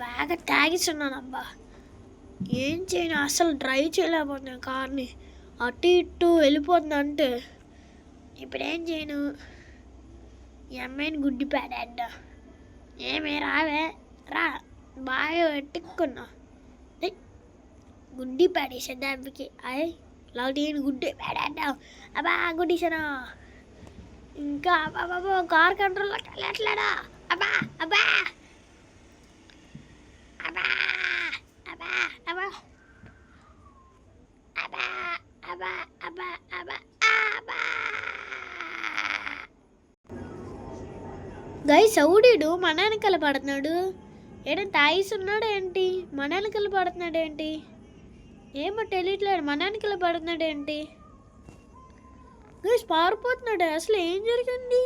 బాగా తాగిస్తున్నానబ్బా. ఏం చేయను, అసలు డ్రైవ్ చేయలేకపోతున్నాను కార్ని. అటు ఇటు వెళ్ళిపోతుందంటే ఇప్పుడేం చేయను. ఈ అమ్మాయిని గుడ్డి పాడేద్దా. ఏమే రావే రా, బాగా ఎట్టుకున్నా. గుడ్డి పాడేసాను దానికి. నేను గుడ్డి పాడేద్దాం. అబ్బా గుడ్డిసానా. ఇంకా అబ్బా కార్ కంట్రోల్లోకి వెళ్ళట్లేడా. అబ్బా అబ్బా అబ్బా అబ్బా అబ్బా అబ్బా అబ్బా అబ్బా అబ్బా అబ్బా. గైస్ సౌడీడు మన వెనకాల పడుతున్నాడు. ఏడంటే తాయిస్తున్నాడు ఏంటి, మన వెనకాల పడుతున్నాడు ఏంటి, ఏమో తెలియట్లేదు. మన వెనకాల పడుతున్నాడు ఏంటి. గైస్ పారిపోతున్నాడు. అసలు ఏం జరిగింది.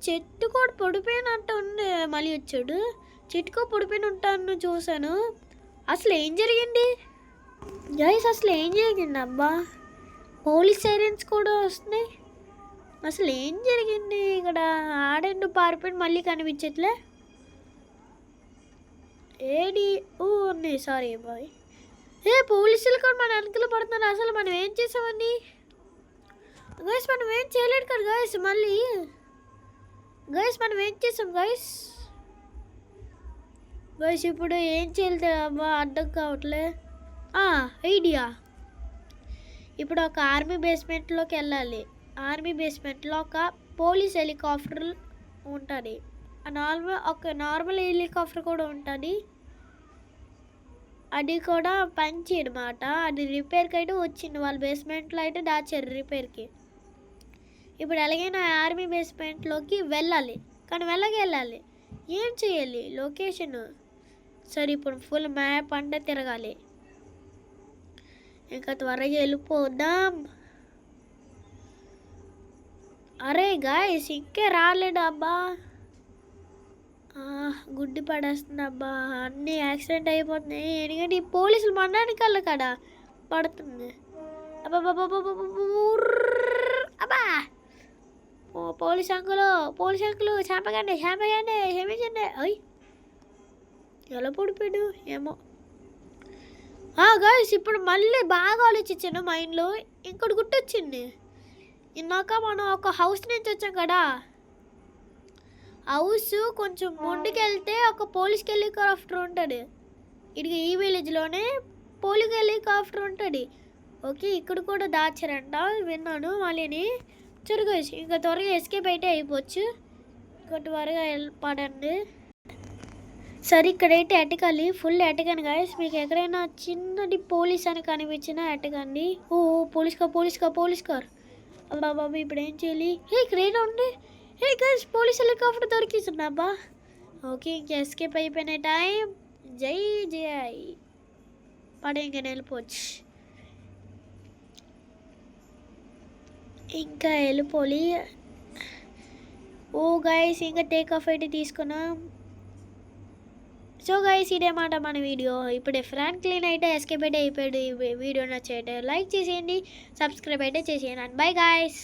చెట్టు కూడా పొడిపోయినట్టు ఉంది. మళ్ళీ వచ్చాడు. చెట్టుకో పొడిపోయిన ఉంటాను చూశాను. అసలు ఏం జరిగింది గైస్, అసలు ఏం జరిగింది. అబ్బా పోలీస్ సైరన్స్ కూడా వస్తున్నాయి. అసలు ఏం జరిగింది ఇక్కడ. ఆడండు పారిపోయి మళ్ళీ కనిపించట్లే. ఏడి ఉన్నాయి. Sorry boy. పోలీసులు కూడా మన వెనకలు పడుతున్నారు. అసలు మనం ఏం చేసామని గైస్. మనం ఏం చేయలేదు కదా గైస్. మళ్ళీ గైస్ మనం ఏం చేసాం గైస్. గైస్ ఇప్పుడు ఏం చేయలేదు అబ్బా, అర్థం కావట్లే. ఐడియా. ఇప్పుడు ఒక ఆర్మీ బేస్మెంట్లోకి వెళ్ళాలి. ఆర్మీ బేస్మెంట్లో ఒక పోలీస్ హెలికాప్టర్ ఉంటుంది. ఒక నార్మల్ హెలికాప్టర్ కూడా ఉంటుంది. అది కూడా పంచి అనమాట. అది రిపేర్కి అయితే వచ్చింది. వాళ్ళ బేస్మెంట్లో అయితే దాచారు రిపేర్కి. ఇప్పుడు ఎలాగైనా ఆర్మీ బేస్మెంట్లోకి వెళ్ళాలి. కానీ వెళ్ళాలి. ఏం చేయాలి లొకేషన్. సరే ఇప్పుడు ఫుల్ మ్యాప్ అంటే తిరగాలి. ఇంకా త్వరగా వెళ్ళిపోదాం. అరే గాయస్ ఇంకే రాలేడు అబ్బా. గుడ్డి పడేస్తుంది అబ్బా. అన్నీ యాక్సిడెంట్ అయిపోతున్నాయి. ఎందుకంటే ఈ పోలీసులు మనడానికి కళ్ళ కాడ పడుతుంది. అబ్బా అబ్బా. పోలీస్ అంకులు చంపకండి క్షమించండి. ఎలా పడిపోయాడు ఏమో. గాయస్ ఇప్పుడు మళ్ళీ బాగా ఆలోచించాను మైండ్లో. ఇంకోటి గుర్తొచ్చింది. ఇందాక మనం ఒక హౌస్ నుంచి వచ్చాం కదా. హౌస్ కొంచెం ముందుకెళ్తే ఒక పోలీస్ హెలికాప్టర్ ఉంటుంది. ఇది ఈ విలేజ్లోనే పోలీస్ హెలికాప్టర్ ఉంటుంది. ఓకే ఇక్కడ కూడా దాచారంట విన్నాను. మళ్ళీని చురుగేసి ఇంకా త్వరగా ఎస్కేప్ అయితే అయిపోవచ్చు. ఇంకా త్వరగా పడండి. సరే ఇక్కడైతే ఎటకాలి. Full ఎటకాను guys. మీకు ఎక్కడైనా చిన్నది పోలీస్ అని కనిపించినా ఎటకండి. Police car. అబ్బా బాబు ఇప్పుడు ఏం చేయాలి. ఇక్కడ ఏదో ఉంది. గైస్ పోలీస్ హెలికాప్టర్ దొరికిస్తుంది అబ్బా. ఓకే ఇంకా ఎస్కేప్ అయిపోయిన టైం. జై పడే ఇంకా వెళ్ళిపోవచ్చు. ఇంకా వెళ్ళిపోలి. గైస్ ఇంకా టేక్ ఆఫ్ అయితే తీసుకున్నాం. సో గైస్ ఇదేమాట మన వీడియో. ఇప్పుడు ఫ్రాంక్లిన్ అయితే ఎస్కేప్ అయితే అయిపోయాడు. ఈ వీడియో నచ్చైతే లైక్ చేసేయండి, సబ్స్క్రైబ్ అయితే చేసేయండి. Bye guys.